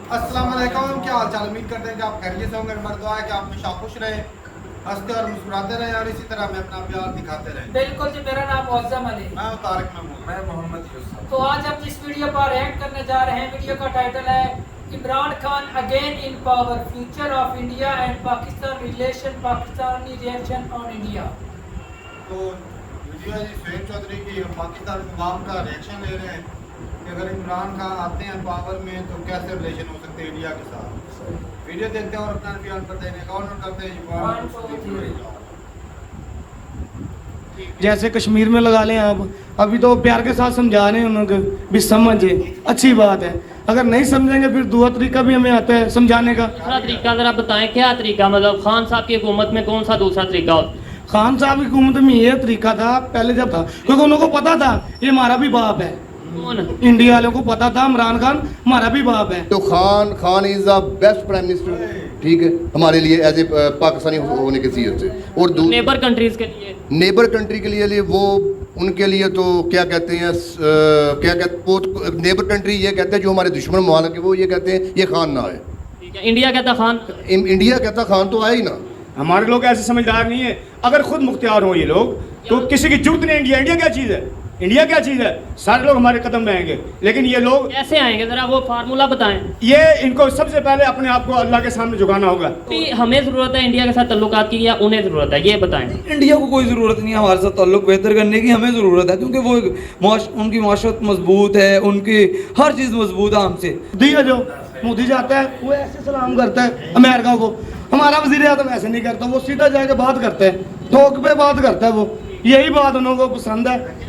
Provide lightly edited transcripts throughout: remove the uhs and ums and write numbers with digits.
अस्सलाम वालेकुम, क्या हाल चाल। उम्मीद करते हैं कि आप खैरियत से होंगे। हमारी दुआ है कि आप हमेशा खुश रहें, हंसते और मुस्कुराते रहें और इसी तरह हमें अपना प्यार दिखाते रहें। बिल्कुल जी, मेरा नाम मौज़म अली। मैं हूं तारिक महमूद। मैं मोहम्मद यूसुफ। तो आज हम जिस वीडियो पर रिएक्ट करने जा रहे हैं, वीडियो का टाइटल है Imran Khan again in power, future of India and Pakistan relation, Pakistani reaction on India. तो वीडियो है जी शुएब चौधरी की, पाकिस्तान अवाम का रिएक्शन ले रहे हैं कि अगर इमरान खान आते हैं पावर में तो कैसे रिलेशन हो सकते हैं इंडिया के साथ। वीडियो देखते हैं और अपना बयान पर देने का ऑनर करते हैं। जैसे कश्मीर में लगा लें आप, अभी तो प्यार के साथ समझा रहे हैं उनको भी समझे, अच्छी बात है। अगर नहीं समझेंगे फिर दूसरा तरीका भी हमें आता है समझाने का। दूसरा तरीका जरा बताएं, क्या तरीका, मतलब खान साहब की हुकूमत में कौन सा दूसरा तरीका हो? खान साहब की हुकूमत में ये तरीका था पहले जब था, क्योंकि उनको पता था ये हमारा भी बाप है। कौन? इंडिया वालों को पता था इमरान खान हमारा भी बाप है। तो Khan is the best prime minister, ठीक है, हमारे लिए एज ए पाकिस्तानी होने की हैसियत से। और नेबर कंट्रीज के लिए, नेबर कंट्री के लिए वो उनके लिए तो क्या कहते हैं, क्या कहते वो नेबर कंट्री ये कहते हैं जो हमारे दुश्मन ममालिक है वो ये कहते हैं ये खान ना आए। ठीक है, इंडिया कहता खान, इंडिया कहता खान तो आए ही ना। हमारे लोग ऐसे समझदार नहीं है। अगर खुद मुख्तियार हो ये लोग तो किसी की जरूरत नहीं। इंडिया क्या चीज़ है, इंडिया क्या चीज़ है, सारे लोग हमारे कदम में आएंगे। लेकिन ये लोग कैसे आएंगे, जरा वो फार्मूला बताएं। ये इनको सबसे पहले अपने आप को अल्लाह के सामने झुकाना होगा। हमें जरूरत है इंडिया के साथ ताल्लुकात की या उन्हें जरूरत है, ये बताएं। इंडिया को कोई ज़रूरत नहीं है हमारे साथ ताल्लुक बेहतर करने की, हमें ज़रूरत है क्योंकि वो उनकी माशरत मजबूत है, उनकी हर चीज़ मजबूत है हमसे। दिया जो मोदी जाता है वो ऐसे सलाम करता है अमेरिका को, हमारा वजीर आज़म ऐसे नहीं करता, वो सीधा जाके बात करता है, ठोक पे बात करता है। वो यही बात उनको पसंद है।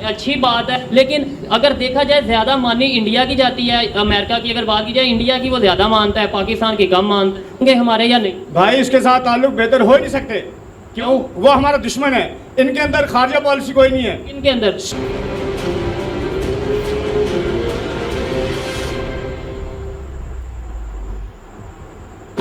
अच्छी बात है, लेकिन अगर देखा जाए ज्यादा मानी इंडिया की जाती है। अमेरिका की अगर बात की जाए, इंडिया की वो ज्यादा मानता है, पाकिस्तान की कम मानते हैं हमारे, या नहीं? भाई इसके साथ ताल्लुक बेहतर हो ही नहीं सकते। क्यों? वो हमारा दुश्मन है। इनके अंदर खारजा पॉलिसी कोई नहीं है। इनके अंदर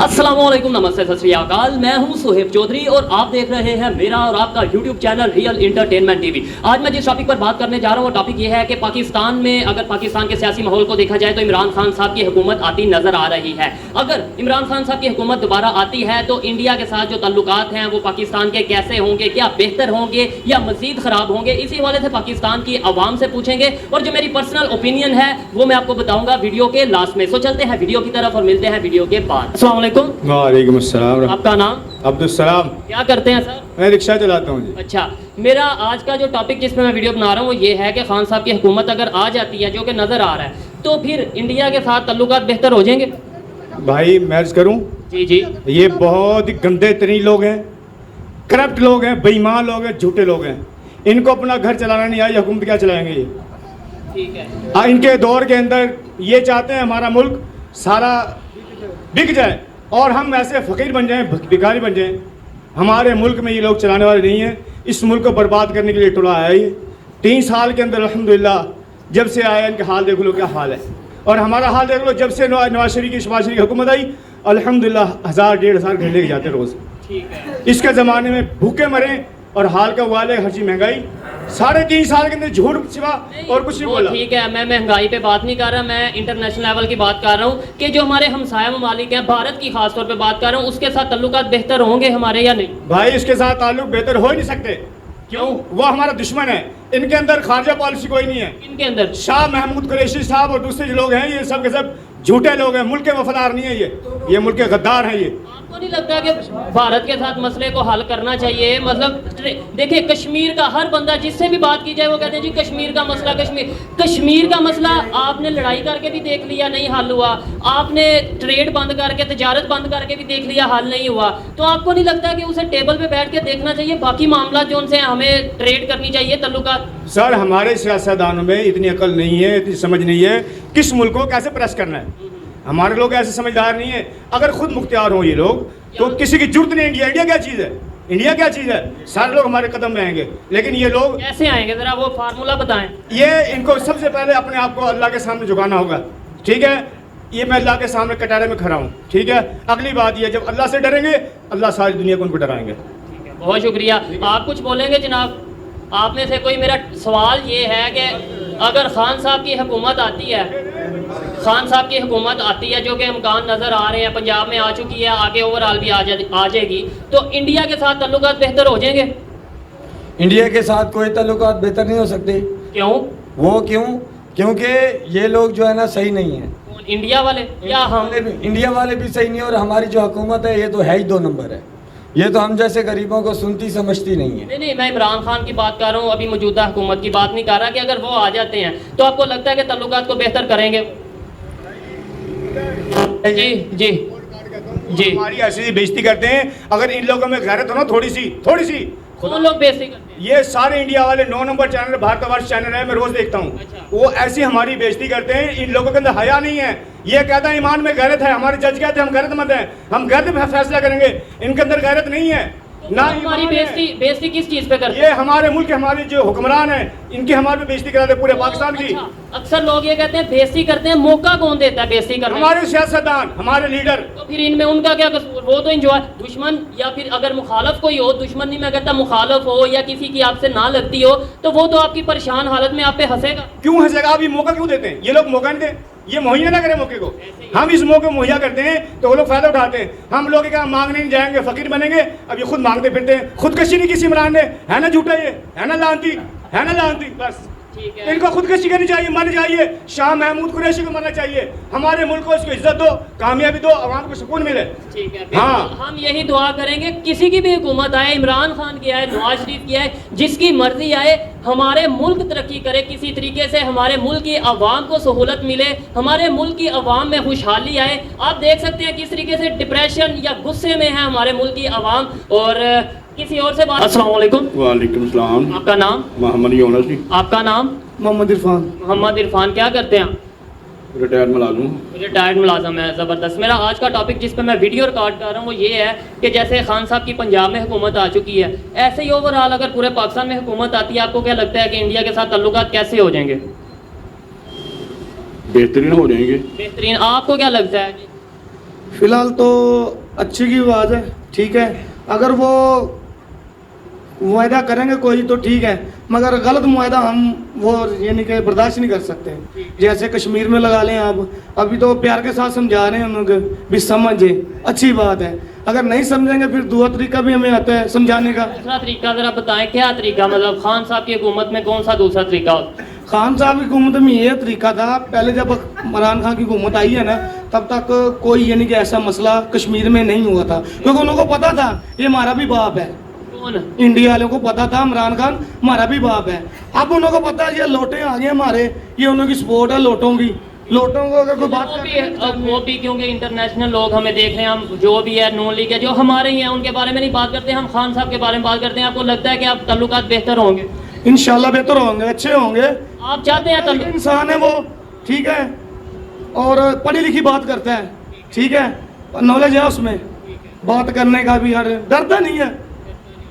अस्सलामुअलैकुम, नमस्ते, सत श्री अकाल। मैं हूं सुहेब चौधरी और आप देख रहे हैं मेरा और आपका YouTube channel real entertainment TV. आज मैं जिस टॉपिक पर बात करने जा रहा हूं वो टॉपिक ये है कि पाकिस्तान में अगर पाकिस्तान के सियासी माहौल को देखा जाए तो इमरान खान साहब की हुकूमत आती नजर आ रही है। अगर इमरान खान साहब की हुकूमत दोबारा आती है तो इंडिया के साथ जो ताल्लुकात हैं वो पाकिस्तान के कैसे होंगे, क्या बेहतर होंगे या मजीद खराब होंगे, इसी हवाले से पाकिस्तान की आवाम से पूछेंगे। और जो मेरी पर्सनल ओपिनियन है वो मैं आपको बताऊंगा वीडियो के लास्ट में। सो चलते हैं वीडियो की तरफ और मिलते हैं वीडियो के बाद। अस्सलाम वालेकुम। वालेकुम अस्सलाम। आपका नाम? अब्दुल सलाम। क्या करते हैं सर? मैं रिक्शा चलाता हूँ जी। अच्छा, मेरा आज का जो टॉपिक जिस पे मैं वीडियो बना रहा हूँ वो ये है कि खान साहब की हुकूमत अगर आ जाती है, जो कि नज़र आ रहा है, तो फिर इंडिया के साथ ताल्लुकात बेहतर हो जाएंगे? भाई मैं अर्ज करूँ, जी जी। ये बहुत ही गंदे तरीन लोग हैं, करप्ट लोग हैं, बेईमान लोग हैं, झूठे लोग हैं। इनको अपना घर चलाना नहीं आया, हुकूमत क्या चलाएंगे ये? ठीक है। इनके दौर के अंदर ये चाहते हैं हमारा मुल्क सारा बिक जाए और हम ऐसे फ़कीर बन जाएं, भिखारी बन जाएं। हमारे मुल्क में ये लोग चलाने वाले नहीं हैं। इस मुल्क को बर्बाद करने के लिए टुला आया ये 3 साल के अंदर। अल्हम्दुलिल्लाह जब से आया इनका हाल देख लो क्या हाल है, और हमारा हाल देख लो। जब से नवाज शरीफ की शहबाज शरीफ की हुकूमत आई, अल्हम्दुलिल्लाह 1000-1500 घर लेके जाते रोज़। ठीक है। इसके ज़माने में भूखे मरे और हाल का वाले हर चीज़ महंगाई। 3.5 साल के अंदर झूठ सिवा और कुछ नहीं बोला। ठीक है, मैं महंगाई पे बात नहीं कर रहा, मैं इंटरनेशनल लेवल की बात कर रहा हूँ कि जो हमारे हमसाया ममालिक हैं, भारत की खास तौर पे बात कर रहा हूँ, उसके साथ ताल्लुकात बेहतर होंगे हमारे या नहीं? भाई इसके साथ ताल्लुक बेहतर हो ही नहीं सकते। क्यों? वो हमारा दुश्मन है। इनके अंदर खारजा पॉलिसी कोई नहीं है। इनके अंदर शाह महमूद कुरैशी साहब और दूसरे जो लोग हैं ये सब के सब झूठे लोग हैं। मुल्क के वफादार नहीं है ये मुल्क के गद्दार हैं ये। आपको नहीं लगता कि भारत के साथ मसले को हल करना चाहिए? मतलब देखिए, कश्मीर का हर बंदा जिससे भी बात की जाए वो कहते हैं जी कश्मीर का मसला, कश्मीर का मसला आपने लड़ाई करके भी देख लिया, नहीं हल हुआ। आपने ट्रेड बंद करके, तजारत बंद करके भी देख लिया, हल नहीं हुआ। तो आपको नहीं लगता कि उसे टेबल पे बैठ के देखना चाहिए, बाकी मामला जो उनसे हमें ट्रेड करनी चाहिए, ताल्लुकात? सर हमारे सियासतदानों में इतनी अकल नहीं है, इतनी समझ नहीं है किस मुल्क को कैसे प्रेस करना है। हमारे लोग ऐसे समझदार नहीं है। अगर खुद मुख्तियार हो ये लोग तो किसी की जरूरत नहीं। इंडिया क्या चीज़ है, इंडिया क्या चीज़ है, सारे लोग हमारे कदम में आएंगे। लेकिन ये लोग कैसे आएंगे, जरा वो फार्मूला बताएं। ये इनको सबसे पहले अपने आप को अल्लाह के सामने झुकाना होगा, ठीक है। ये मैं अल्लाह के सामने कटारे में खड़ा हूँ, ठीक है। अगली बात ये, जब अल्लाह से डरेंगे अल्लाह सारी दुनिया को उनको डराएंगे। ठीक है, बहुत शुक्रिया। आप कुछ बोलेंगे जनाब? आप में से कोई? मेरा सवाल ये है कि अगर खान साहब की हुकूमत आती है खान साहब की हुकूमत आती है, जो कि इम्कान नज़र आ रहे हैं, पंजाब में आ चुकी है, आगे ओवरऑल भी आ जाएगी, तो इंडिया के साथ ताल्लुकात बेहतर हो जाएंगे? इंडिया के साथ कोई ताल्लुकात बेहतर नहीं हो सकते। क्यों? वो क्यों? क्योंकि ये लोग जो है ना सही नहीं है। इंडिया वाले या हम? इंडिया वाले भी सही नहीं है, और हमारी जो हुकूमत है ये तो है ही 2 नंबर है। ये तो हम जैसे गरीबों को सुनती समझती नहीं है। नहीं, मैं इमरान खान की बात कर रहा हूँ, अभी मौजूदा हुकूमत की बात नहीं कर रहा, कि अगर वो आ जाते हैं तो आपको लगता है कि ताल्लुकात को बेहतर करेंगे? जी जी जी। हमारी ऐसी बेइज्जती करते हैं। अगर इन लोगों में गैरत हो ना थोड़ी सी कौन लोग बेइज्जती करते हैं? ये सारे इंडिया वाले 9 नंबर चैनल, भारतवर्ष चैनल है, मैं रोज देखता हूँ। अच्छा। वो ऐसी हमारी बेइज्जती करते हैं। इन लोगों के अंदर हया नहीं है। ये कहता है ईमान में गैरत है, हमारे जज कहते हैं हम गैरतमंद हैं, हम गैरत में फैसला करेंगे। इनके अंदर गैरत नहीं है ना। हमारी बेइज्जती किस चीज पे करते हैं? ये हमारे मुल्क के हमारे जो हुक्मरान हैं, इनकी हमारे पे बेइज्जती कराते हैं पूरे पाकिस्तान की। अच्छा, अक्सर लोग ये कहते हैं बेइज्जती करते हैं, मौका कौन देता है बेइज्जती करने का? हमारे सियासतदान, हमारे लीडर। तो फिर इनमें उनका क्या कसूर? वो तो इंजॉय दुश्मन, या फिर अगर मुखालफ कोई हो, दुश्मन नहीं मैं कहता, मुखालफ हो या किसी की आपसे ना लगती हो, तो वो तो आपकी परेशान हालत में आप पे हंसेगा। क्यों हंसेगा? आप ये मौका क्यों देते हैं? ये लोग मौका नहीं दें, ये मुहैया ना करें मौके को। हम इस मौके मुहैया करते हैं तो वो लोग फायदा उठाते हैं। हम लोग क्या मांगने नहीं जाएंगे, फकीर बनेंगे। अब ये खुद मांगते फिरते हैं। खुदकशी नहीं किसी इमरान ने, है ना झूठा, ये है ना लानती, है ना लानती। बस ठीक है। इनको खुदकशी करनी चाहिए, मरना चाहिए। शाह महमूद कुरैशी को मरना चाहिए। हमारे मुल्क को इसको इज्जत दो, कामयाबी दो, आवाम को सुकून मिले। ठीक है, हाँ। हम यही दुआ करेंगे, किसी की भी हुकूमत आए, इमरान खान की आए, नवाज शरीफ की आए, जिसकी मर्जी आए, हमारे मुल्क तरक्की करे किसी तरीके से, हमारे मुल्क की आवाम को सहूलत मिले, हमारे मुल्क की आवाम में खुशहाली आए। आप देख सकते हैं किस तरीके से डिप्रेशन या गुस्से में है हमारे मुल्क की आवाम। और किसी और से बात। अस्सलाम वालेकुम। वालेकुम सलाम। आपका नाम? मोहम्मद यूनुस जी। आपका नाम? मोहम्मद इरफान। मोहम्मद इरफान। क्या करते हैं आप? रिटायर्ड मुलाजिम। रिटायर्ड मुलाजम है, ज़बरदस्त। मेरा आज का टॉपिक जिस पे मैं वीडियो रिकॉर्ड कर रहा हूँ वो ये है कि जैसे खान साहब की पंजाब में हुकूमत आ चुकी है, ऐसे ही ओवरऑल अगर पूरे पाकिस्तान में हुकूमत आती है, आपको क्या लगता है कि इंडिया के साथ ताल्लुकात कैसे हो जाएंगे? बेहतरीन हो जाएंगे। बेहतरीन। आपको क्या लगता है? फिलहाल तो अच्छी की बात है, ठीक है। अगर वो मुआहदा करेंगे कोई तो ठीक है, मगर गलत मुआहदा हम वो यानी कि बर्दाश्त नहीं कर सकते। जैसे कश्मीर में लगा लें आप, अभी तो प्यार के साथ समझा रहे हैं उन लोग भी समझे, अच्छी बात है। अगर नहीं समझेंगे फिर दूसरा तरीका भी हमें आता है समझाने का। दूसरा तरीका ज़रा बताएं, क्या तरीका? मतलब खान साहब की हुकूमत में कौन सा दूसरा तरीका होता है? खान साहब की हुकूमत में ये तरीका था, पहले जब इमरान खान की हुकूमत आई है ना, तब तक कोई यानी कि ऐसा मसला कश्मीर में नहीं हुआ था, क्योंकि उन लोगों को पता था ये हमारा भी बाप है। इंडिया वालों को पता था इमरान खान हमारा भी बाप है। अब उन लोगों को पता है ये लोटे आ गए हमारे, ये उन लोगों की सपोर्ट है लोटों की। लोटों को अगर कोई बात वो भी क्योंकि इंटरनेशनल लोग हमें देख रहे हैं, हम जो भी है नॉन लीग है, जो हमारे ही हैं उनके बारे में नहीं बात करते, हम खान साहब के बारे में बात करते हैं। आपको लगता है कि आप ताल्लुकात बेहतर होंगे? इंशाल्लाह बेहतर होंगे, अच्छे होंगे। आप चाहते हैं इंसान है वो, ठीक है, और पढ़ी लिखी बात करता है, ठीक है, नॉलेज है उसमें, बात करने का भी, हर डरता नहीं है,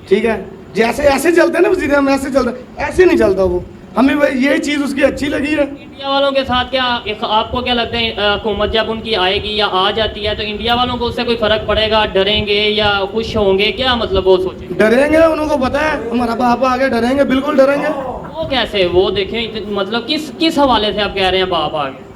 ठीक है। जैसे ऐसे चलते हैं ना वज़ीर आज़म, ऐसे चलता, ऐसे नहीं चलता वो। हमें यही चीज़ उसकी अच्छी लगी है। इंडिया वालों के साथ क्या आपको क्या लगता है, हुकूमत जब उनकी आएगी या आ जाती है तो इंडिया वालों को उससे कोई फर्क पड़ेगा? डरेंगे या खुश होंगे? क्या मतलब वो सोचेंगे? डरेंगे, उनको पता है हमारा बाप आगे, डरेंगे, बिल्कुल डरेंगे। वो कैसे? वो देखें, मतलब किस हवाले से आप कह रहे हैं बाप आगे?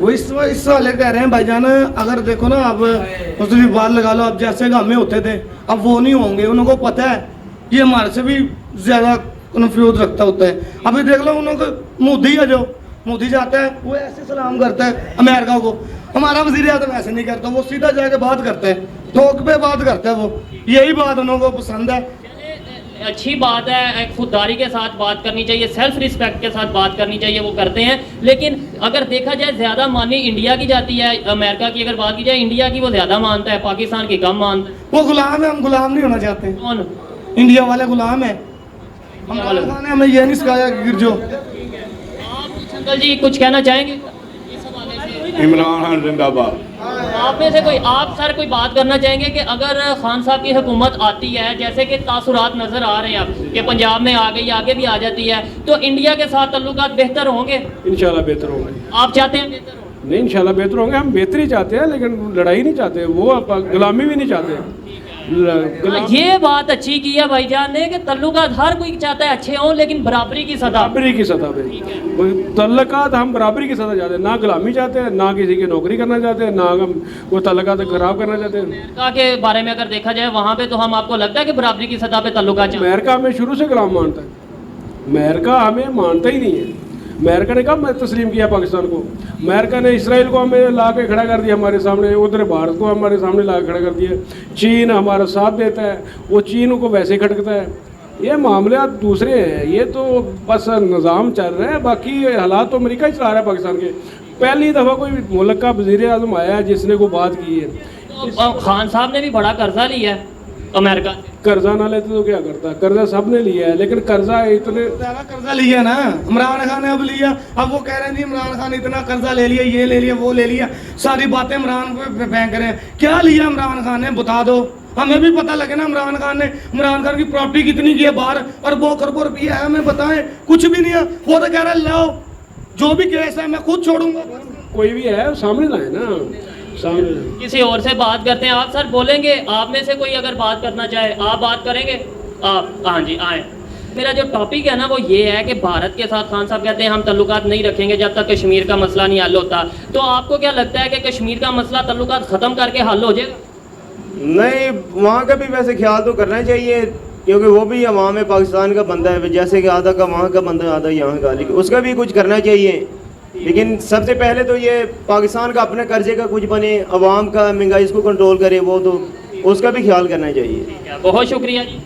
वो इस वाले कह रहे हैं भाईजान, अगर देखो ना अब उसकी बात लगा लो, अब जैसे हमें होते थे अब वो नहीं होंगे। उनको पता है ये हमारे से भी ज़्यादा कन्फ्यूज रखता होता है। अभी देख लो उनको मोदी है, जो मोदी जाता है वो ऐसे सलाम करता है अमेरिका को, हमारा वज़ीर आज़म ऐसे नहीं करता, वो सीधा जाके बात करता है, थोक पे बात करता है वो। यही बात उनको पसंद है। अच्छी बात है, खुददारी के साथ बात करनी चाहिए, सेल्फ रिस्पेक्ट के साथ बात करनी चाहिए, वो करते हैं। लेकिन अगर देखा जाए ज़्यादा मानी इंडिया की जाती है, अमेरिका की अगर बात की जाए, इंडिया की वो ज़्यादा मानता है, पाकिस्तान की कम मानता है। वो गुलाम है, हम गुलाम नहीं होना चाहते। कौन? इंडिया वाले गुलाम है, हमें ये नहीं सिखाया गिर जो। अंकल जी कुछ कहना चाहेंगे इस हवाले से? इमरान खान जिंदाबाद। आप में से कोई, आप सर कोई बात करना चाहेंगे कि अगर खान साहब की हुकूमत आती है, जैसे कि तासुरात नज़र आ रहे हैं अब कि पंजाब में आ गई, आगे भी आ जाती है, तो इंडिया के साथ ताल्लुकात बेहतर होंगे? इंशाल्लाह बेहतर होंगे। आप चाहते हैं बेहतर हो? नहीं, इंशाल्लाह बेहतर होंगे। हम बेहतरी चाहते हैं, लेकिन लड़ाई नहीं चाहते, वो गुलामी भी नहीं चाहते। ये बात अच्छी की है भाईजान ने कि तल्लुकात हर कोई चाहता है अच्छे हों, लेकिन बराबरी की सतह। बराबरी की सतह पे तल्लुकात हम बराबरी की सतह चाहते हैं, ना गुलामी चाहते हैं, ना किसी की नौकरी करना चाहते हैं, ना हम वो तल्लुकात खराब करना चाहते हैं। अमेरिका के बारे में अगर देखा जाए वहाँ पे तो हम आपको लगता है कि बराबरी की सतह पे तल्लुकात चाहते हैं? अमेरिका हमें शुरू से गुलाम मानता है, अमेरिका हमें मानता ही नहीं है। अमेरिका ने कब तस्लीम किया पाकिस्तान को? अमेरिका ने इसराइल को हमें ला के खड़ा कर दिया हमारे सामने, उधर भारत को हमारे सामने ला के खड़ा कर दिया। चीन हमारा साथ देता है, वो चीन को वैसे ही खटकता है। ये मामले दूसरे हैं, ये तो बस निज़ाम चल रहा है, बाकी हालात तो अमेरिका ही चला रहा है पाकिस्तान के। पहली दफ़ा कोई मुल्क का वज़ीर आज़म आया है जिसने को बात की है। तो खान साहब ने भी बड़ा कर्जा लिया है अमेरिका से। कर्जा ना लेते तो क्या करता? कर्जा सब ने लिया है, लेकिन कर्जा इतने ज्यादा कर्जा लिया ना इमरान खान ने अब लिया। अब वो कह रहे हैं जी इमरान खान इतना कर्जा ले लिया, ये ले लिया, वो ले लिया, सारी बातें इमरान पे फेंक रहे हैं। क्या लिया इमरान खान ने बता दो, हमें भी पता लगे ना। इमरान खान की प्रॉपर्टी कितनी की है बाहर, अरबों खरबों रुपया है, हमें बताएं। कुछ भी नहीं है, वो तो कह रहा है लाओ जो भी केस है मैं खुद छोड़ूंगा। कोई भी है सामने लाए ना, सामने। किसी और से बात करते हैं। आप सर बोलेंगे, आप में से कोई अगर बात करना चाहे आप बात करेंगे? आप हाँ जी आए। मेरा जो टॉपिक है ना वो ये है कि भारत के साथ खान साहब कहते हैं हम तल्लुकात नहीं रखेंगे जब तक कश्मीर का मसला नहीं हल होता। तो आपको क्या लगता है कि कश्मीर का मसला तल्लुकात ख़त्म करके हल हो जाएगा? नहीं, वहाँ का भी वैसे ख्याल तो करना चाहिए, क्योंकि वो भी अवाम में पाकिस्तान का बंदा है, जैसे कि आधा का वहाँ का बंदा आधा यहाँ का, लेकिन उसका भी कुछ करना चाहिए। लेकिन सबसे पहले तो ये पाकिस्तान का अपने कर्जे का कुछ बने, अवाम का महंगाई इसको कंट्रोल करे, वो तो उसका भी ख्याल करना चाहिए। बहुत शुक्रिया जी।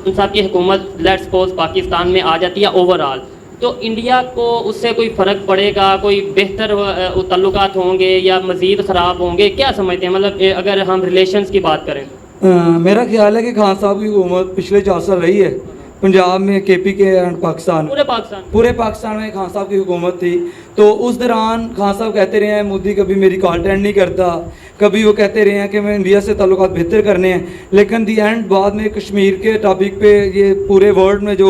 उन साहब की हुकूमत लेट्स सपोज पाकिस्तान में आ जाती है ओवरऑल, तो इंडिया को उससे कोई फ़र्क पड़ेगा? कोई बेहतर तल्लुकात होंगे या मज़ीद ख़राब होंगे? क्या समझते हैं, मतलब अगर हम रिलेशंस की बात करें? मेरा ख्याल है कि खान साहब की हुकूमत पिछले 4 साल रही है पंजाब में, KPK एंड पाकिस्तान, पूरे पाकिस्तान में खान साहब की हुकूमत थी। तो उस दौरान खान साहब कहते रहे हैं मोदी कभी मेरी कॉल अटेंड नहीं करता, कभी वो कहते रहे हैं कि मैं इंडिया से ताल्लुकात बेहतर करने हैं, लेकिन दी एंड बाद में कश्मीर के टॉपिक पे ये पूरे वर्ल्ड में जो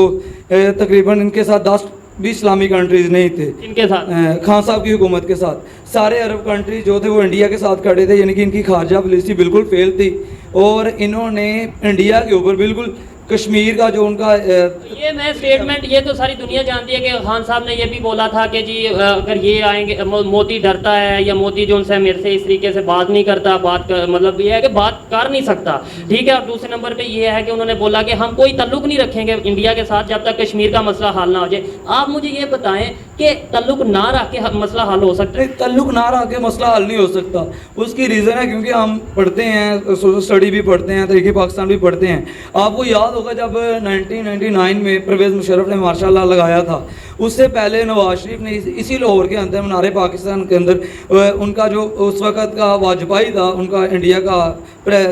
तकरीबन इनके साथ 10-20 इस्लामिक कंट्रीज़ नहीं थे इनके साथ खान साहब की हुकूमत के साथ। सारे अरब कंट्री जो थे वो इंडिया के साथ खड़े थे, यानी कि इनकी खारजा पॉलिसी बिल्कुल फेल थी और इन्होंने इंडिया के ऊपर बिल्कुल कश्मीर का जो उनका ये मैं स्टेटमेंट, ये तो सारी दुनिया जानती है कि खान साहब ने ये भी बोला था कि जी अगर ये आएंगे, मोदी डरता है या मोदी जो उनसे मेरे से इस तरीके से बात नहीं करता, मतलब ये है कि बात कर नहीं सकता, ठीक है। और दूसरे नंबर पे ये है कि उन्होंने बोला कि हम कोई तल्लुक नहीं रखेंगे इंडिया के साथ जब तक कश्मीर का मसला हल ना हो जाए। आप मुझे ये बताएं कि तल्लुक ना रख के मसला हल हो सकता है? तल्लुक ना रख के मसला हल नहीं हो सकता। उसकी रीज़न है क्योंकि हम पढ़ते हैं, सोशल स्टडी भी पढ़ते हैं, तरीके पाकिस्तान भी पढ़ते हैं। आपको याद होगा जब 1999 में परवेज़ मुशर्रफ ने मार्शल लॉ लगाया था, उससे पहले नवाज शरीफ ने इसी लाहौर के अंदर मनारे पाकिस्तान के अंदर उनका जो उस वक़्त का वाजपेयी था, उनका इंडिया का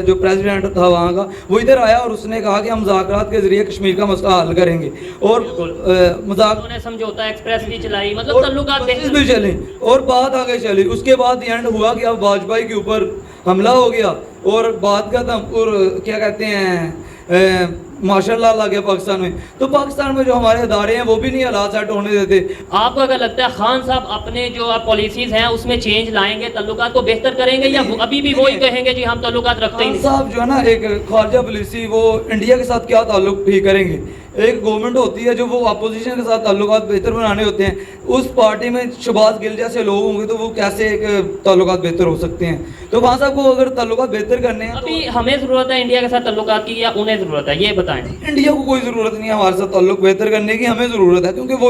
जो प्रेसिडेंट था वहाँ का, वो इधर आया और उसने कहा कि हम मुज़ाकरात के ज़रिए कश्मीर का मसला हल करेंगे। और उन्होंने समझौता एक्सप्रेस भी चलाई, मतलब तल्लुकात भी चले और बात आगे चली। उसके बाद एंड हुआ कि अब वाजपेयी के ऊपर हमला हो गया और बात खत्म, और क्या कहते हैं माशाल्लाह लग गया पाकिस्तान में। तो पाकिस्तान में जो हमारे अदारे हैं वो भी नहीं हालात सेट होने देते। आपको अगर लगता है खान साहब अपने जो पॉलिसीज हैं उसमें चेंज लाएंगे, तल्लुकात को बेहतर करेंगे, या अभी भी वही कहेंगे जी हम तल्लुकात रखते ही नहीं? साहब जो है ना, एक खारजा पॉलिसी वो इंडिया के साथ क्या ताल्लुक ठीक करेंगे। एक गवर्नमेंट होती है जो वो अपोजिशन के साथ ताल्लुकात बेहतर बनाने होते हैं। उस पार्टी में शहबाज गिल जैसे लोग होंगे तो वो कैसे एक ताल्लुकात बेहतर हो सकते हैं? तो खान साहब को अगर ताल्लुकात बेहतर करने हैं अभी हमें ज़रूरत है इंडिया के साथ ताल्लुकात की या उन्हें ज़रूरत है, ये बताएं। इंडिया को कोई ज़रूरत नहीं है हमारे साथ ताल्लुक बेहतर करने की, हमें ज़रूरत है क्योंकि वो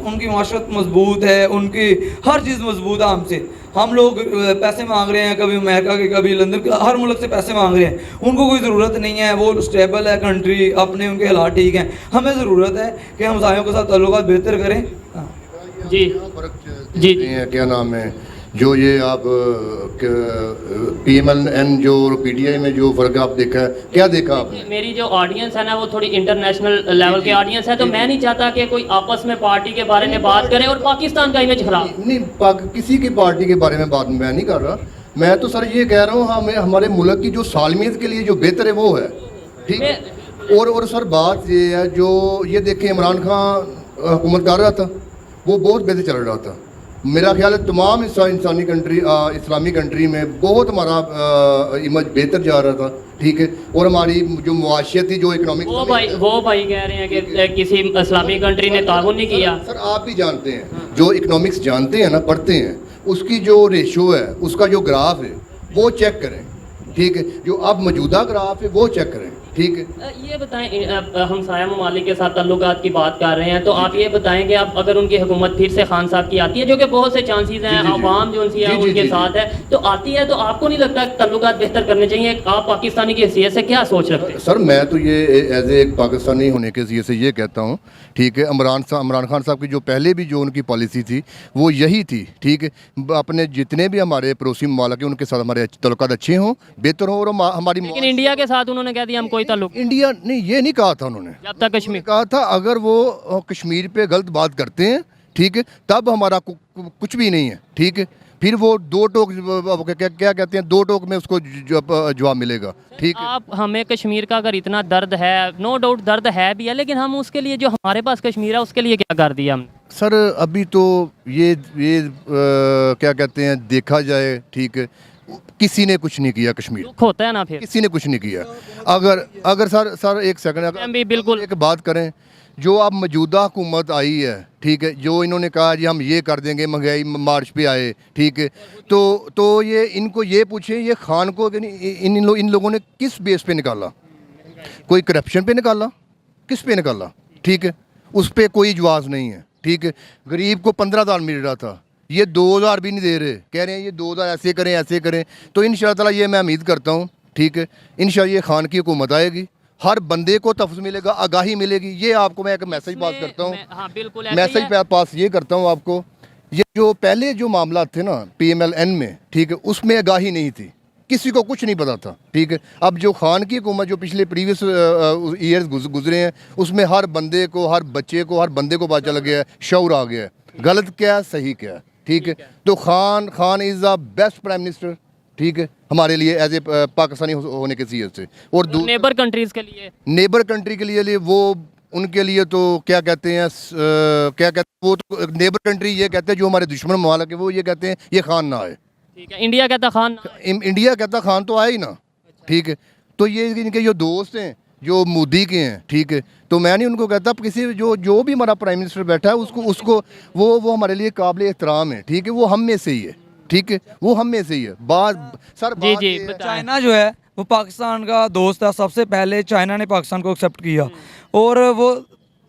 उनकी माशरत मजबूत है, उनकी हर चीज़ मजबूत है हमसे। हम लोग पैसे मांग रहे हैं, कभी अमेरिका के कभी लंदन के, हर मुल्क से पैसे मांग रहे हैं। उनको कोई ज़रूरत नहीं है, वो स्टेबल है कंट्री, अपने उनके हालात ठीक हैं। हमें ज़रूरत है कि हम सायों के साथ ताल्लुकात बेहतर करें। जी जी क्या नाम है जो ये आप PMLN जो PTI में जो फ़र्क आप देखा है, क्या देखा आपने? मेरी जो ऑडियंस है ना वो थोड़ी इंटरनेशनल लेवल की ऑडियंस है, तो मैं नहीं चाहता कि कोई आपस में पार्टी के बारे में बात करे और पाकिस्तान का इमेज खराब। नहीं, किसी की पार्टी के बारे में बात मैं नहीं कर रहा। मैं तो सर ये कह रहा हूँ हमें हमारे मुल्क की जो सालमियत के लिए जो बेहतर है वो है, ठीक है। और सर बात ये है जो ये देखें इमरान खान हुकूमत कर रहा था, वो बहुत बेहतर चल रहा था, मेरा ख्याल है तमाम इंसानी कंट्री इस्लामी कंट्री में बहुत हमारा इमेज बेहतर जा रहा था, ठीक है। और हमारी जो मुआशियती जो इकोनॉमिक वो भाई कह रहे हैं कि किसी इस्लामी कंट्री ने ताउन नहीं किया। सर आप भी जानते हैं, जो इकोनॉमिक्स जानते हैं ना, पढ़ते हैं, उसकी जो रेशो है, उसका जो ग्राफ है वो चेक करें, ठीक है। जो अब मौजूदा ग्राफ है वो चेक करें, ठीक है। ये बताएं, हमसाया ममालिक के साथ ताल्लुकात की बात कर रहे हैं, तो आप ये बताएं कि अब अगर उनकी हुकूमत फिर से खान साहब की आती है, जो कि बहुत से चांसेस हैं, अवाम जो उनकी है उनके साथ है, तो आती है, तो आपको नहीं लगता ताल्लुकात बेहतर करने चाहिए? आप पाकिस्तानी की हैसियत से क्या सोच रखते हैं? सर मैं तो ये एज ए पाकिस्तानी होने के ज़रिए से ये कहता हूँ, ठीक है। इमरान खान साहब की जो पहले भी जो उनकी पॉलिसी थी वो यही थी, ठीक है। अपने जितने भी हमारे पड़ोसी ममालिक उनके साथ हमारे ताल्लुकात अच्छे हों, बेहतर हों, और हमारी लेकिन इंडिया के साथ उन्होंने कह दिया हम कोई ताल्लुक इंडिया नहीं, ये नहीं कहा था उन्होंने। जब तक कश्मीर कहा था अगर वो कश्मीर पे गलत बात करते हैं, ठीक है, तब हमारा कुछ भी नहीं है, ठीक है। फिर वो दो टोक क्या कहते हैं, दो टोक में उसको जवाब मिलेगा, ठीक है। आप हमें कश्मीर का अगर इतना दर्द है, नो डाउट दर्द है भी है, लेकिन हम उसके लिए जो हमारे पास कश्मीर है उसके लिए क्या कर दिया हमने? सर अभी तो ये क्या कहते हैं, देखा जाए, ठीक है, किसी ने कुछ नहीं किया कश्मीर, दुख होता है ना, फिर किसी ने कुछ नहीं किया। अगर सर एक सेकंड, भी बिल्कुल एक बात करें, जो अब मौजूदा हुकूमत आई है, ठीक है, जो इन्होंने कहा जी हम ये कर देंगे, महंगाई मार्च पे आए, ठीक है, तो ये इनको ये पूछें, ये खान को इन लोगों ने किस बेस पे निकाला? कोई करप्शन पे निकाला, किस पे निकाला, ठीक है, उस पर कोई जवाब नहीं है, ठीक है। गरीब को 15,000 मिल रहा था, ये 2,000 भी नहीं दे रहे, कह रहे हैं ये 2,000 ऐसे करें। तो इंशाअल्लाह ये मैं उम्मीद करता हूँ, ठीक है, इंशाअल्लाह ये खान की हुकूमत आएगी, हर बंदे को तफ्ज़ मिलेगा, आगाही मिलेगी। ये आपको मैं एक मैसेज पास करता हूँ, हाँ, बिल्कुल मैसेज पास ये करता हूँ आपको, ये जो पहले जो मामला थे ना PMLN में, ठीक है, उसमें आगाही नहीं थी, किसी को कुछ नहीं पता था, ठीक है। अब जो खान की हुकूमत जो पिछले प्रीवियस ईयर्स गुजरे हैं, उसमें हर बंदे को, हर बच्चे को, हर बंदे को पता चल गया है, शऊर आ गया है, गलत क्या है, सही क्या है, ठीक है। तो Khan is the best prime minister, ठीक है, हमारे लिए एज ए पाकिस्तानी होने के सीएस से। और नेबर कंट्रीज़ के लिए, नेबर कंट्री के लिए वो उनके लिए तो क्या कहते हैं, वो तो नेबर कंट्री ये कहते हैं, जो हमारे दुश्मन ममालिक है वो ये कहते हैं ये खान ना आए, ठीक है। इंडिया कहता खान, इंडिया कहता खान तो आए ही ना, ठीक है। तो ये इनके जो दोस्त हैं जो मोदी के हैं, ठीक है, तो मैं नहीं उनको कहता, किसी जो भी हमारा प्राइम मिनिस्टर बैठा है उसको वो हमारे लिए काबिल एहतराम है, ठीक है, वो हम में से ही है, ठीक है, वो हम में से ही है। सर जी चाइना जो है वो पाकिस्तान का दोस्त है, सबसे पहले चाइना ने पाकिस्तान को एक्सेप्ट किया, और वो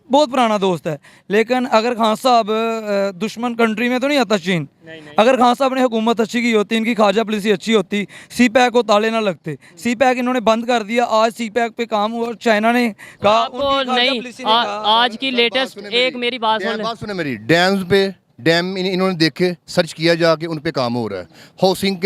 बहुत पुराना दोस्त है। लेकिन अगर खान साहब दुश्मन कंट्री में तो नहीं आता चीन, अगर खान साहब ने हुकूमत अच्छी की होती, इनकी खारजा पॉलिसी अच्छी होती, CPEC को ताले ना लगते। CPEC इन्होंने बंद कर दिया, आज CPEC पे काम हुआ, चाइना ने कहा नहीं। आज की लेटेस्ट एक मेरी बात सुने मेरी, डैम इन्होंने देखे, सर्च किया जाके, उन पे काम हो रहा है। हाउसिंग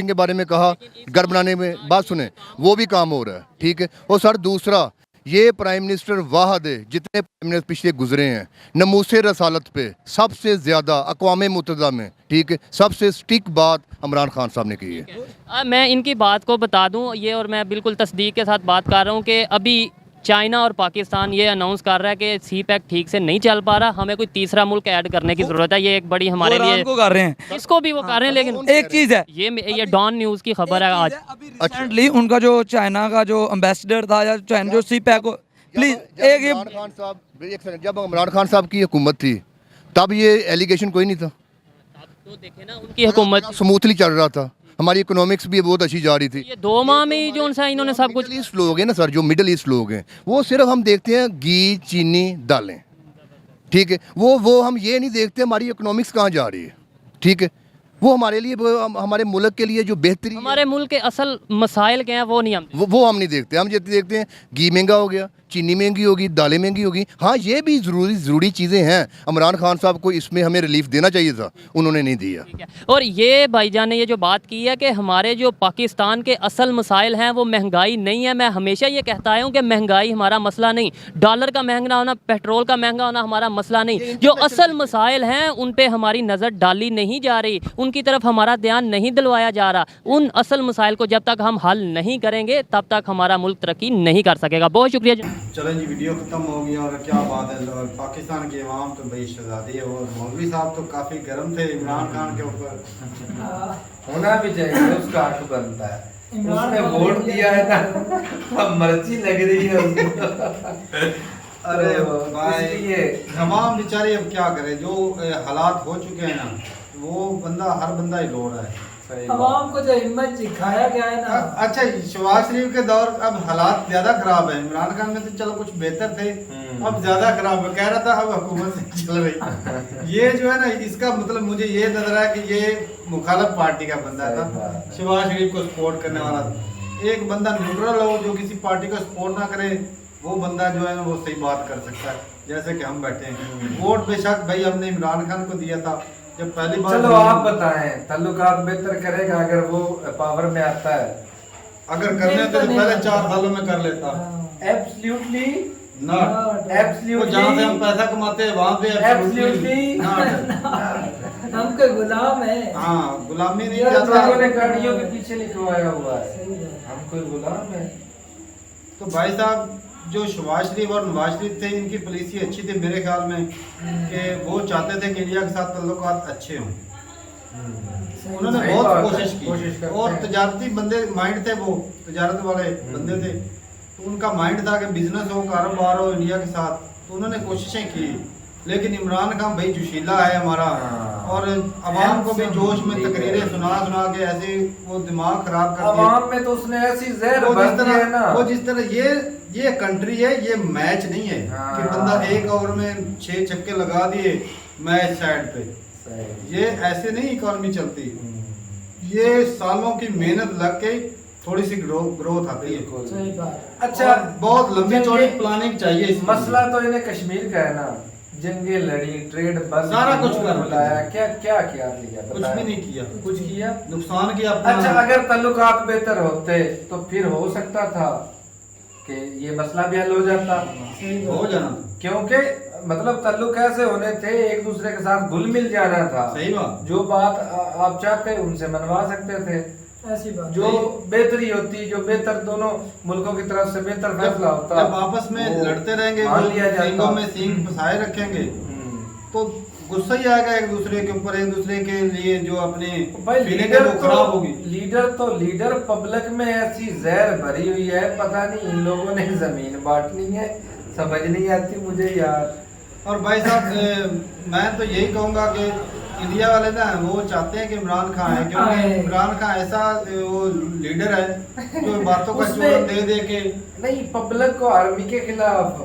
के बारे में कहा, घर बनाने में, बात सुने, वो भी काम हो रहा है, ठीक है। और सर दूसरा, ये प्राइम मिनिस्टर वाहद है जितने प्राइम मिनिस्टर पिछले गुजरे हैं, नमूसे रसालत पे सबसे ज़्यादा अक़वाम मुत्तहिदा में, ठीक है, सबसे स्टिक बात इमरान खान साहब ने की है। मैं इनकी बात को बता दूं ये, और मैं बिल्कुल तस्दीक के साथ बात कर रहा हूं कि अभी चाइना और पाकिस्तान ये अनाउंस कर रहा है कि CPEC ठीक से नहीं चल पा रहा, हमें कोई तीसरा मुल्क ऐड करने की ज़रूरत है। ये एक बड़ी हमारे लिए को कर रहे हैं, इसको भी वो कर रहे हैं। लेकिन एक चीज़ है, ये डॉन न्यूज़ की खबर है आज। रिसेंटली उनका जो चाइना का जो एम्बेसडर था, या चाइना जो CPEC को, प्लीज एक जब इमरान खान साहब की हुकूमत थी तब ये एलिगेशन कोई नहीं था, तो देखे ना उनकी हुकूमत स्मूथली चल रहा था, हमारी इकोनॉमिक्स भी बहुत अच्छी जा रही थी। ये 2 माह में ही जो उनसे इन्होंने सब कुछ, मिडिल ईस्ट लोग हैं ना सर, जो मिडिल ईस्ट लोग हैं, वो सिर्फ हम देखते हैं घी, चीनी, दालें, ठीक है, वो हम ये नहीं देखते हमारी इकोनॉमिक्स कहाँ जा रही है, ठीक है। वो हमारे लिए, हमारे मुल्क के लिए जो बेहतरी, हमारे मुल्क के असल मसाइल क्या हैं वो नहीं हम नहीं देखते। हम देखते हैं घी महंगा हो गया, चीनी महंगी होगी, दालें महंगी होगी। हाँ ये भी ज़रूरी चीज़ें हैं, इमरान खान साहब को इसमें हमें रिलीफ देना चाहिए था, उन्होंने नहीं दिया। और ये भाईजान ने ये जो बात की है कि हमारे जो पाकिस्तान के असल मसाइल हैं वो महंगाई नहीं है। मैं हमेशा ये कहता आया हूँ कि महंगाई हमारा मसला नहीं, डॉलर का महंगा होना, पेट्रोल का महंगा होना हमारा मसला नहीं। जो असल मसाइल हैं उन पर हमारी नज़र डाली नहीं जा रही, उनकी तरफ हमारा ध्यान नहीं दिलवाया जा रहा। उन असल मसाइल को जब तक हम हल नहीं करेंगे तब तक हमारा मुल्क तरक्की नहीं कर सकेगा। बहुत शुक्रिया। चलें जी, वीडियो ख़त्म हो गया और क्या बात है। और पाकिस्तान की अवाम तो भाई शहजादी है, और मौलवी साहब तो काफ़ी गर्म थे इमरान खान के ऊपर। होना भी चाहिए, उसका हक बनता है। इमरान उसने खान वोट ने दिया है ना, अब मर्जी लग रही है उसको। अरे तो भाई इसलिए तमाम बेचारे अब क्या करें, जो हालात हो चुके हैं ना, वो बंदा हर बंदा ही रो रहा है। सही अवाम को जो हिम्मत दिखाया गया है ना, अच्छा, शहबाज शरीफ के दौर अब हालात ज्यादा खराब है। इमरान खान में तो चलो कुछ बेहतर थे, अब ज्यादा खराब है। कह रहा था अब हुकूमत से चल रही। ये जो है ना, इसका मतलब मुझे ये नजर है कि ये मुखालिफ पार्टी का बंदा था, शहबाज शरीफ को सपोर्ट करने वाला। एक बंदा न्यूट्रल हो जो किसी पार्टी को सपोर्ट ना करे, वो बंदा जो है ना वो सही बात कर सकता है। जैसे कि हम बैठे हैं, वोट बेशक भाई हमने इमरान खान को दिया था जब पहली बार। चलो आप बताएं, ताल्लुकात बेहतर करेगा अगर वो पावर में आता है? अगर करने तो पहले 4 सालों में कर लेता। Absolutely not. वो एब्सोल्युटली जहाँ से हम पैसा कमाते हैं वहाँ पे एब्सोल्युटली नॉट। हम कोई गुलाम है। हाँ, गुलामी नहीं यार करता। लोगों ने गाड़ियों के पीछे लिखवाया हुआ है, हम कोई गुलाम है? तो भाई साहब, जो शहबाज शरीफ और नवाज शरीफ थे, इनकी पॉलिसी अच्छी थी मेरे ख्याल में, कि वो चाहते थे कि इंडिया के साथ ताल्लुकात अच्छे हों। उन्होंने सही बहुत बात है, कोशिश कोशिश की, करते और हैं। तजारती बंदे माइंड थे, वो तजारत वाले बंदे थे, तो उनका माइंड था कि बिजनेस हो, कारोबार हो इंडिया के साथ, तो उन्होंने कोशिशें की। लेकिन इमरान खान भाई जोशीला है हमारा, और अवाम को भी जोश में तकरीरें सुना सुना के ऐसे वो दिमाग खराब कर दिया। अवाम में तो उसने ऐसी जहर वो भर जिस दी है ना। तरह, वो जिस तरह ये कंट्री है, ये मैच नहीं है कि बंदा एक ओवर में 6 छक्के लगा दिए मैच साइड पे। ये ऐसे नहीं इकोनॉमी चलती, ये सालों की मेहनत लग के थोड़ी सी ग्रोथ आती है। सही बात। अच्छा, और बहुत लंबी चौड़ी प्लानिंग चाहिए इसमें। मसला तो इन्हें कश्मीर का है ना, जंगे लड़ी, ट्रेड बंद, सारा कुछ कर बुलाया, क्या क्या किया लिया, कुछ भी नहीं किया, कुछ किया, नुकसान किया अपना। अच्छा, अगर ताल्लुकात बेहतर होते तो फिर हो सकता था कि ये मसला भी हल हो जाता। हो जाना, क्योंकि मतलब ताल्लुक ऐसे होने थे, एक दूसरे के साथ घुल मिल जाना था। सही बात। जो बात आप चाहते उनसे मनवा सकते थे, ऐसी बात। जो बेहतरी होती, जो बेहतर दोनों मुल्कों की तरफ से बेहतर फैसला होता, जब आपस में लड़ते रहेंगे, मान लिया जाता। सींगों में सींग फंसाए रखेंगे, तो गुस्सा ही आएगा एक दूसरे के ऊपर, एक दूसरे के लिए जो अपने भाई फीलिंग है लीडर वो खराब होगी। लीडर पब्लिक में ऐसी जहर भरी हुई है, पता नहीं इन लोगों ने जमीन बांटनी है, समझ नहीं आती मुझे यार। और भाई साहब, मैं तो यही कहूंगा कि इंडिया वाले ना वो चाहते हैं कि इमरान खान है, क्योंकि इमरान खान ऐसा वो लीडर है जो बातों का चूरन दे दे के नहीं, पब्लिक को आर्मी के खिलाफ,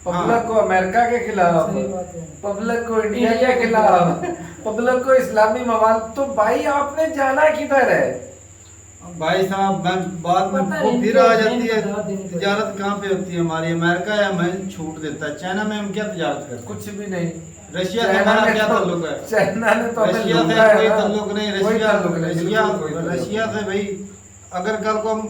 पब्लिक को अमेरिका के खिलाफ, पब्लिक को इंडिया के खिलाफ, पब्लिक को इस्लामी ममालिक। तो भाई आपने जाना किधर है? भाई साहब, मैं बाद में वो फिर आ जाती है, तजारत कहाँ पे होती है हमारी? अमेरिका या हमें छूट देता है, चाइना में हम क्या तजारत करते? कुछ भी नहीं। रशिया से हमारा क्या ताल्लुक है? चाइना ने तो रशिया से कोई ताल्लुक नहीं। रशिया से भाई, अगर कल को हम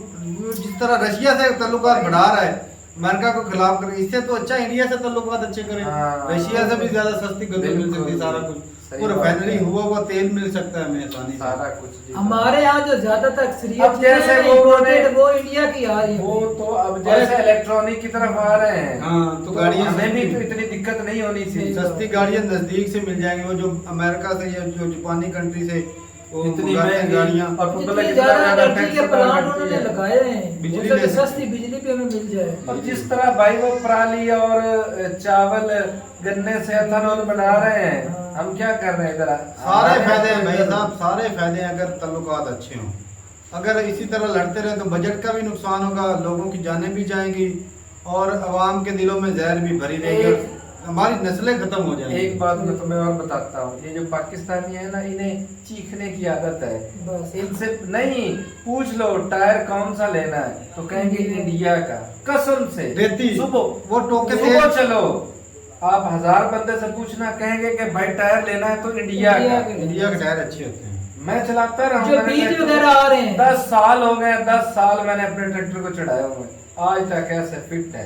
जिस तरह रशिया से ताल्लुकात बढ़ा रहा है, अमेरिका को खिलाफ करे, इससे तो अच्छा इंडिया से ताल्लुकात अच्छे करें। रशिया से भी ज्यादा सस्ती गद्दी मिल सकती, सारा कुछ, वो रिफाइनरी हुआ तेल मिल सकता है हमें आसानी से, सारा कुछ। हमारे यहाँ जो ज्यादातर अब जैसे वो इंडिया की आ रही है। वो तो अब जैसे इलेक्ट्रॉनिक की तरफ आ रहे हैं, हाँ, तो गाड़ियाँ हमें भी तो इतनी दिक्कत नहीं होनी थी। सस्ती गाड़ियाँ नजदीक से मिल जाएंगी। वो जो अमेरिका से या जो जापानी कंट्री से वो इतनी मंगाते हैं महंगी गाड़ियाँ, और इतनी ज्यादा एनर्जी के प्लांट उन्होंने लगाए हैं, बिजली बिजली ले सस्ती बिजली भी हमें मिल जाए। और जिस तरह भाई वो पराली और चावल गन्ने से एथेनॉल बना रहे हैं, हम क्या कर रहे हैं इधर? सारे फायदे हैं भाई साहब, सारे फायदे हैं अगर ताल्लुकात अच्छे हों। अगर इसी तरह लड़ते रहे तो बजट का भी नुकसान होगा, लोगों की जानें भी जाएंगी, और अवाम के दिलों में जहर भी भरी रहेगी, हमारी नस्लें खत्म हो जाएंगी। एक बात मैं तुम्हें और बताता हूँ, ये जो पाकिस्तानी है ना, इन्हें चीखने की आदत है। बस इनसे नहीं पूछ लो टायर कौन सा लेना है, तो कहेंगे इंडिया का, कसम से। रेती सुबह वो टोके से सुबह चलो, आप 1000 बंदे से पूछना, कहेंगे कि भाई टायर लेना है तो इंडिया का। इंडिया के टायर अच्छे होते हैं। मैं चलाता रहा जो बीज वगैरह आ रहे हैं, 10 साल हो गए, 10 साल मैंने अपने ट्रैक्टर को चढ़ाया हुआ है, आज तक ऐसे फिट है।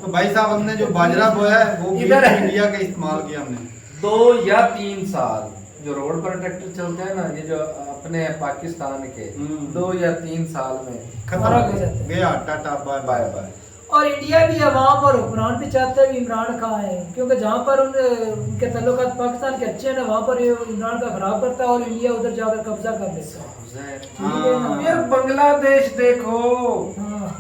तो भाई साहब, हमने जो बाजरा बोया है वो इधर है। इंडिया का इस्तेमाल किया हमने। 2 या 3 साल जो रोड पर ट्रैक्टर चलते हैं ना, ये जो अपने पाकिस्तान के, 2 या 3 साल में खत्म हो गया, टाटा बाय बाय बाय। और इंडिया भी अवाम और हुक्मरान भी चाहते हैं कि इमरान खान है, क्योंकि जहाँ पर उनके ताल्लुकात पाकिस्तान के अच्छे हैं वहाँ पर ये इमरान का खराब करता है और इंडिया उधर जाकर कब्जा कर लेता है। यार बांग्लादेश देखो,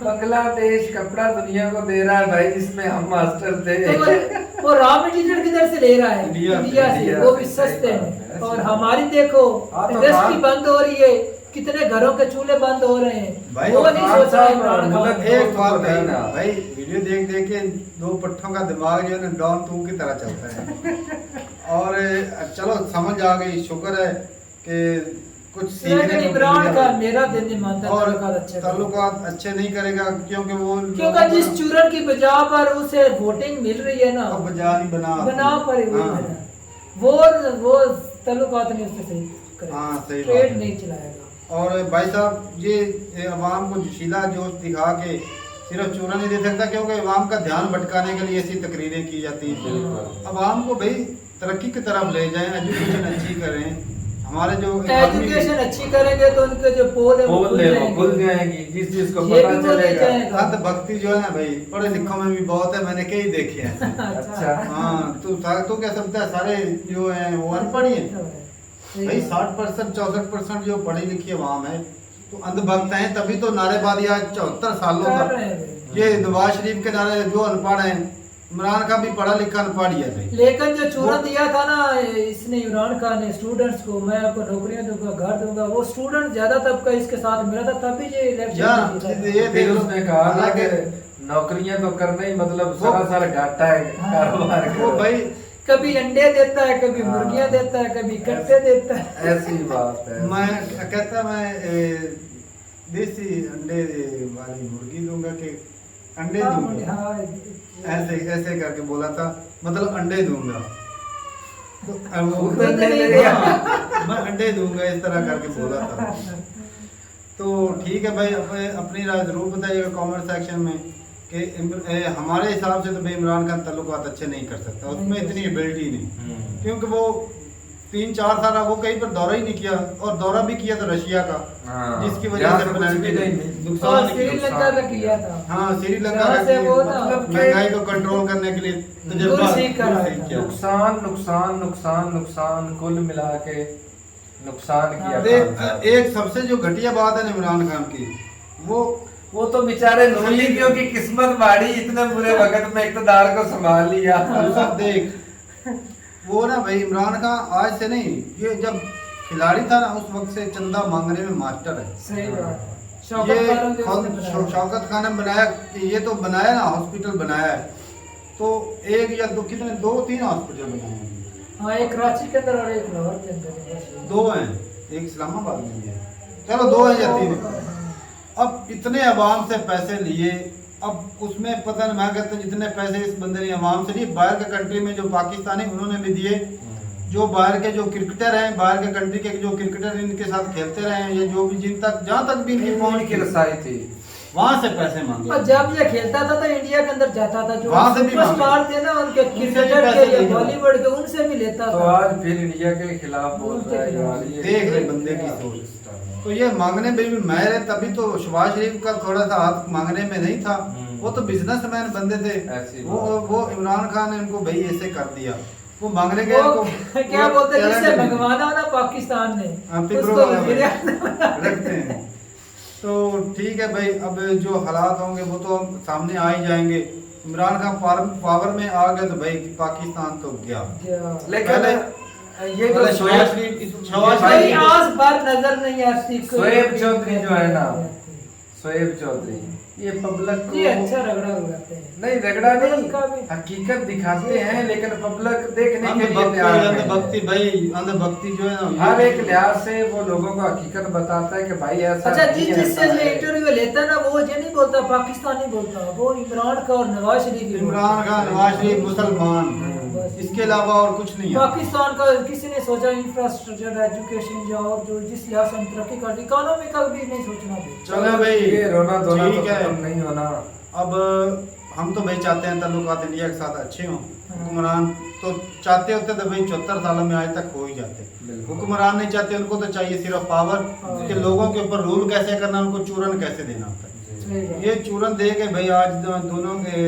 बांग्लादेश कपड़ा दुनिया को दे रहा है भाई, जिसमें हम मास्टर थे। तो वो रॉ मटेरियल किधर से ले रहा है? इंडिया से, वो भी सस्ते में। और हमारी देखो इंडस्ट्री बंद हो रही है, कितने घरों के चूल्हे बंद हो रहे हैं भाई। वो नहीं सोच रहा इमरान खान। एक बात है ना भाई, वीडियो देख देख के दो पट्टों का दिमाग जो है ना डॉन टू की तरह चलता है। और चलो समझ आ गई, शुक्र है कि कुछ सीखने लेकिन को इमरान मिलेगा। खान मेरा दिल नहीं मानता और ताल्लुकात अच्छे नहीं करेगा, क्योंकि वो क्योंकि जिस चूरन की बजा पर उसे वोटिंग मिल रही है ना, बजा नहीं बना पर वो ताल्लुकात नहीं उससे सही हाँ, सही बात ट्रेड है। नहीं चलाएगा। और भाई साहब ये अवाम को जोशीला जोश दिखा के सिर्फ चूरा नहीं दे सकता, क्योंकि अवाम का ध्यान भटकाने के लिए ऐसी तकरीरें की जाती हैं। अवाम को भाई तरक्की की तरफ ले जाएं, एजुकेशन अच्छी करें। हमारे जो एजुकेशन अच्छी करेंगे तो उनके जो पोल है वो खुल जाएंगी, जिस चीज को ये पता भी बोले चलेगा। जाएगा। भक्ति जो है ना भाई, पढ़े लिखों में भी बहुत है, मैंने कई देखे हैं। अच्छा हाँ तो क्या समझता है, सारे जो है वो अनपढ़ ही हैं भाई। 60% 64% जो पढ़ी लिखी अवाम है तो अंधभक्त हैं, तभी तो नारेबाजी आज 74 सालों कर रहे तक। हैं। ये नवाज शरीफ के नारे जो अनपढ़ हैं, इमरान खान भी पढ़ा लिखा अनपढ़ ही है भाई। लेकिन जो चूरा दिया था ना इसने, इमरान खान ने स्टूडेंट्स को, मैं आपको नौकरियां दूंगा, घर दूंगा, वो स्टूडेंट ज्यादा तबका इसके साथ मिला था, तभी ये इलेक्शन ये फिर उसने कहा ना कि नौकरियां तो करना ही मतलब सरासर घाटा है कारोबार वो का। भाई कभी अंडे देता है, कभी मुर्गियां देता है, कभी कट्टे देता है। ऐसी बात है। मैं कहता मैं देसी अंडे वाली मुर्गी दूंगा कि अंडे दूंगा, हाँ, ऐसे ऐसे करके बोला था, मतलब अंडे दूंगा तो मैं अंडे दूंगा इस तरह करके बोला था। तो ठीक है भाई, अपनी राय जरूर बताइएगा कमेंट सेक्शन में कि हमारे हिसाब से तो भाई इमरान खान ताल्लुकात अच्छे नहीं कर सकता, उसमें इतनी एबिलिटी नहीं, क्योंकि वो 3-4 साल वो कहीं पर दौरा ही नहीं किया, और दौरा भी किया तो रशिया का, जिसकी वजह से पेनल्टी नुकसान श्रीलंका का किया था। हाँ श्रीलंका यहाँ से वो ना मतलब महंगाई को कंट्रोल करने के लिए तजुर्बा सीख कर आया था। किया। नुकसान नुकसान नुकसान नुकसान कुल मिला के नुकसान किया देख, था। एक सबसे जो घटिया बात है ना इमरान खान की, वो तो बेचारे नूलियों की किस्मत माड़ी, इतने बुरे वक्त में इक़्तिदार को संभाल लिया। सब देख वो ना भाई इमरान खान आज से नहीं, ये जब खिलाड़ी था ना उस वक्त से चंदा मांगने में मास्टर है। सही बात है। ये शौकत खान ने बनाया, ये तो बनाया ना, हॉस्पिटल बनाया है, तो एक या दो कितने 2-3 हॉस्पिटल बनाए हैं। हाँ, एक कराची के अंदर और एक लाहौर के अंदर। 2 हैं, एक इस्लामाबाद में भी है, चलो 2 हैं या 3 हैं। अब इतने अवाम से पैसे लिए, अब उसमें पता नहीं, मैं कहता हूँ जितने पैसे इस बंदे ने अवाम से लिए, बाहर के कंट्री में जो पाकिस्तानी उन्होंने भी दिए, जो बाहर के जो क्रिकेटर हैं, बाहर के कंट्री के जो क्रिकेटर इनके साथ खेलते रहे हैं, या जो भी जिन तक जहाँ तक भी इनकी पहुंच की रसाई थी, वहां से पैसे मांगे। और जब ये खेलता था तो इंडिया के अंदर जाता था, जो वहाँ से भी सुपरस्टार थे ना उनके क्रिकेटर के या बॉलीवुड के, उनसे भी लेता तो था। आज फिर इंडिया के खिलाफ बोल रहा है यार, ये देख रहे बंदे की सोच। तो ये मांगने में भी माहिर है, तभी तो शहबाज शरीफ का थोड़ा सा हाथ मांगने में नहीं था, वो तो बिजनेसमैन बंदे थे। वो इमरान खान ने उनको भाई ऐसे कर दिया, वो मांगने गए तो क्या बोलते हैं, जिससे भगवाना ना पाकिस्तान ने उसको रखते हैं। तो ठीक है भाई, अब जो हालात होंगे वो तो सामने आ ही जाएंगे। इमरान खान पावर में आ गया तो भाई पाकिस्तान तो गया। लेकिन ये तो भाई आज बार नजर नहीं आती। शोएब चौधरी जो है ना, शोएब चौधरी, ये पब्लिक को ये अच्छा रगड़ा उड़ाते हैं। नहीं रगड़ा नहीं, हकीकत दिखाते हैं, लेकिन पब्लिक देखने के लिए तैयार नहीं। अंधभक्ति भाई, अंधभक्ति जो है ना, हर एक लिहाज से वो लोगों को हकीकत बताता है कि भाई ऐसा। अच्छा, जिससे ये इंटरव्यू लेता है ना, वो ये नहीं बोलता पाकिस्तानी बोलता, वो इमरान का और नवाज शरीफ। इमरान खान, नवाज शरीफ मुसलमान, इसके अलावा और कुछ नहीं है। पाकिस्तान का किसी ने सोचा इंफ्रास्ट्रक्चर, एजुकेशन या और जो जिस लिहाज से हम तरक्की कर, इकोनॉमी का भी नहीं सोचना। चलो भाई, ये रोना धोना ठीक तो है, खत्म नहीं होना। अब हम तो भाई चाहते हैं ताल्लुकात इंडिया के साथ अच्छे हों। हुक्मरान तो चाहते होते तो भाई 74 सालों में आज तक हो ही जाते। हुक्मरान नहीं चाहते, उनको तो चाहिए सिर्फ पावर, कि लोगों के ऊपर रूल कैसे करना, उनको चूरन कैसे देना होता है। सही बात। ये चूरन दे के भाई आज दोनों के,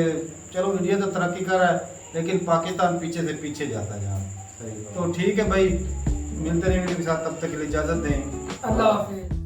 चलो इंडिया तो तरक्की कर रहा है लेकिन पाकिस्तान पीछे से पीछे जाता जा रहा है। तो ठीक है भाई, मिलते रहेंगे के साथ, तब तक के लिए इजाजत दें। अल्लाह हाफिज।